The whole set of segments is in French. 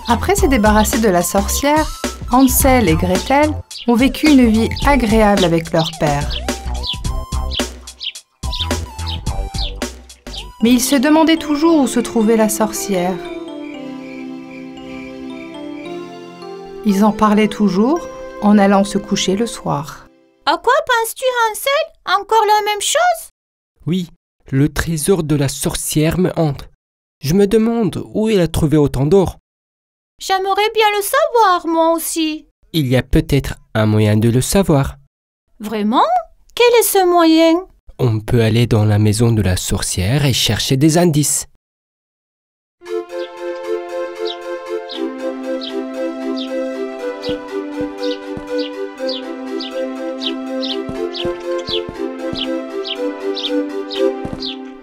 Après s'être débarrassés de la sorcière, Hansel et Gretel ont vécu une vie agréable avec leur père. Mais ils se demandaient toujours où se trouvait la sorcière. Ils en parlaient toujours en allant se coucher le soir. À quoi penses-tu, Hansel? Encore la même chose? Oui, le trésor de la sorcière me hante. Je me demande où elle a trouvé autant d'or. J'aimerais bien le savoir, moi aussi. Il y a peut-être un moyen de le savoir. Vraiment? Quel est ce moyen? On peut aller dans la maison de la sorcière et chercher des indices.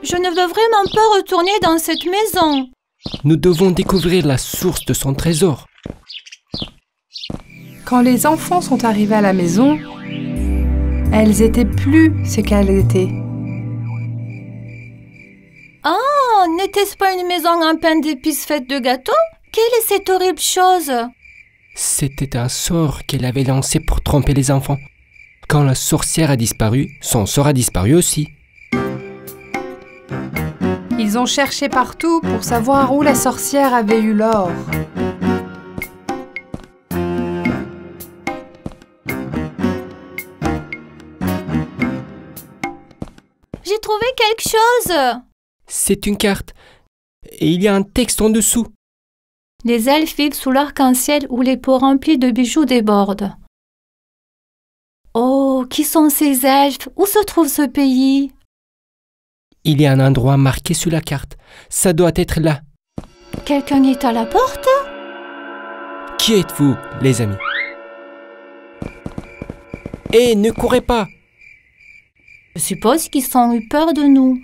Je ne veux vraiment pas retourner dans cette maison. Nous devons découvrir la source de son trésor. Quand les enfants sont arrivés à la maison, elles étaient plus ce qu'elles étaient. Ah, n'était-ce pas une maison en pain d'épices faite de gâteaux? Quelle est cette horrible chose? C'était un sort qu'elle avait lancé pour tromper les enfants. Quand la sorcière a disparu, son sort a disparu aussi. Ils ont cherché partout pour savoir où la sorcière avait eu l'or. J'ai trouvé quelque chose. C'est une carte. Et il y a un texte en dessous. Les elfes vivent sous l'arc-en-ciel où les pots remplis de bijoux débordent. Oh, qui sont ces elfes? Où se trouve ce pays? Il y a un endroit marqué sur la carte. Ça doit être là. Quelqu'un est à la porte? Qui êtes-vous, les amis? Hé, ne courez pas! Je suppose qu'ils ont eu peur de nous.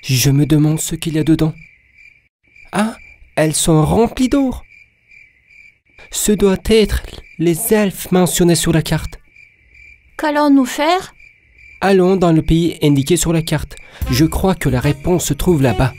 Je me demande ce qu'il y a dedans. Ah, elles sont remplies d'or. Ce doit être les elfes mentionnés sur la carte. Qu'allons-nous faire? Allons dans le pays indiqué sur la carte. Je crois que la réponse se trouve là-bas.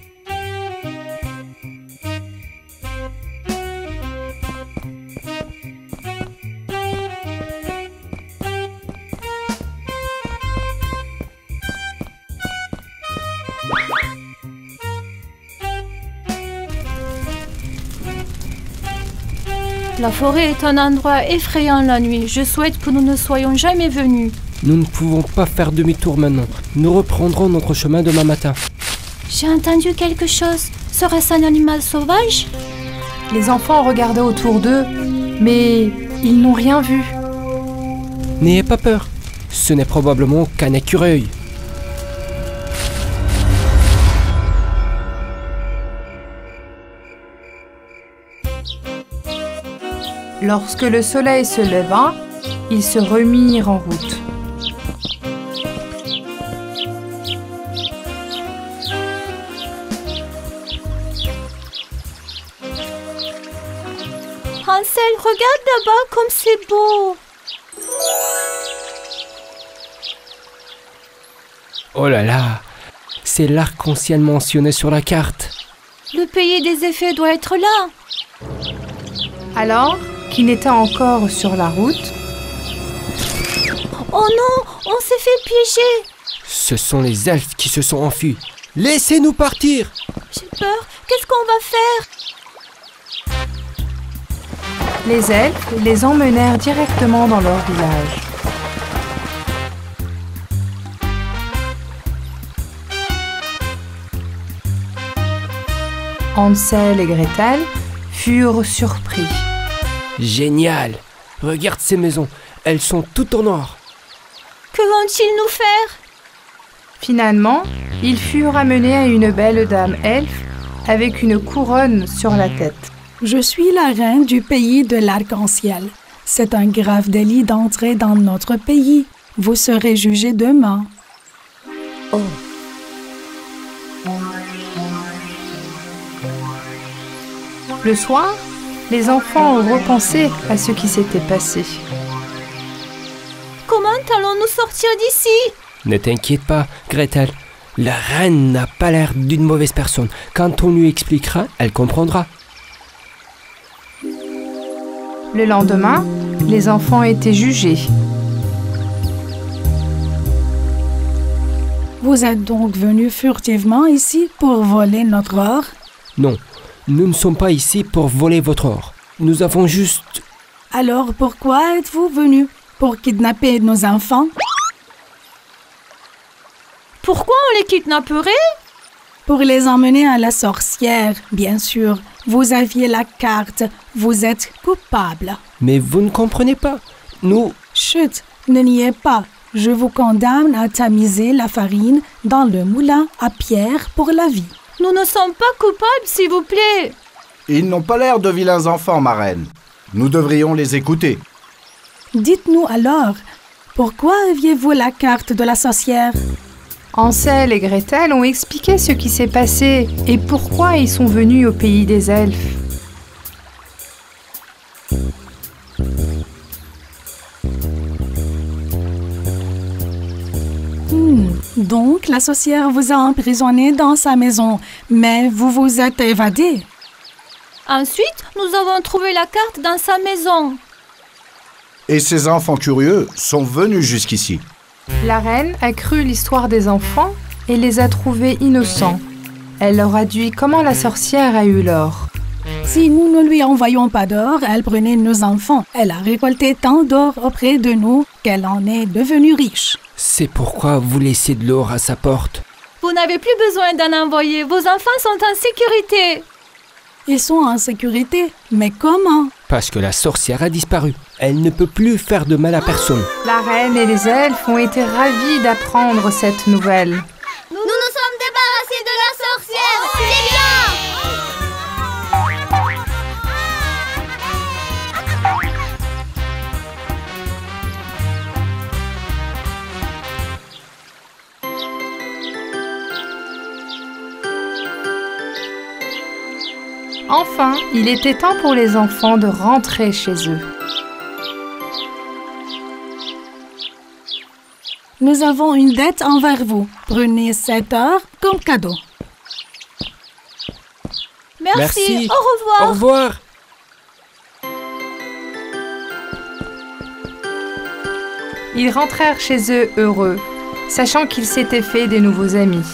La forêt est un endroit effrayant la nuit. Je souhaite que nous ne soyons jamais venus. Nous ne pouvons pas faire demi-tour maintenant. Nous reprendrons notre chemin demain matin. J'ai entendu quelque chose. Serait-ce un animal sauvage? Les enfants regardaient autour d'eux, mais ils n'ont rien vu. N'ayez pas peur. Ce n'est probablement qu'un écureuil. Lorsque le soleil se leva, ils se remirent en route. Hansel, regarde là-bas comme c'est beau. Oh là là, c'est l'arc-en-ciel mentionné sur la carte. Le pays des effets doit être là. Alors qu'ils étaient encore sur la route, Oh non, on s'est fait piéger. Ce sont les elfes qui se sont enfuis. Laissez-nous partir! J'ai peur. Qu'est-ce qu'on va faire? les elfes les emmenèrent directement dans leur village. Hansel et Gretel furent surpris. Génial! Regarde ces maisons, elles sont toutes en or. Que vont-ils nous faire? Finalement, ils furent amenés à une belle dame elfe avec une couronne sur la tête. Je suis la reine du pays de l'arc-en-ciel. C'est un grave délit d'entrer dans notre pays. Vous serez jugés demain. Oh. Le soir, les enfants ont repensé à ce qui s'était passé. Comment allons-nous sortir d'ici? Ne t'inquiète pas, Gretel. La reine n'a pas l'air d'une mauvaise personne. Quand on lui expliquera, elle comprendra. Le lendemain, les enfants étaient jugés. Vous êtes donc venus furtivement ici pour voler notre or? Non, nous ne sommes pas ici pour voler votre or. Nous avons juste... Alors pourquoi êtes-vous venus? Pour kidnapper nos enfants? Pourquoi on les kidnapperait? Pour les emmener à la sorcière, bien sûr. Vous aviez la carte. Vous êtes coupable. Mais vous ne comprenez pas. Nous... Chut, ne niez pas. Je vous condamne à tamiser la farine dans le moulin à pierre pour la vie. Nous ne sommes pas coupables, s'il vous plaît. Ils n'ont pas l'air de vilains enfants, ma reine. Nous devrions les écouter. Dites-nous alors, pourquoi aviez-vous la carte de la sorcière? Hansel et Gretel ont expliqué ce qui s'est passé et pourquoi ils sont venus au pays des elfes. Donc, la sorcière vous a emprisonné dans sa maison, mais vous vous êtes évadé. Ensuite, nous avons trouvé la carte dans sa maison. Et ces enfants curieux sont venus jusqu'ici. La reine a cru l'histoire des enfants et les a trouvés innocents. Elle leur a dit comment la sorcière a eu l'or. Si nous ne lui envoyons pas d'or, elle prenait nos enfants. Elle a récolté tant d'or auprès de nous qu'elle en est devenue riche. C'est pourquoi vous laissez de l'or à sa porte. Vous n'avez plus besoin d'en envoyer. Vos enfants sont en sécurité. Ils sont en sécurité, mais comment? Parce que la sorcière a disparu. Elle ne peut plus faire de mal à personne. La reine et les elfes ont été ravis d'apprendre cette nouvelle. Nous nous sommes débarrassés de la sorcière. C'est bien. Enfin, il était temps pour les enfants de rentrer chez eux. Nous avons une dette envers vous. Prenez cet or comme cadeau. Merci. Au revoir. Au revoir. Ils rentrèrent chez eux heureux, sachant qu'ils s'étaient fait des nouveaux amis.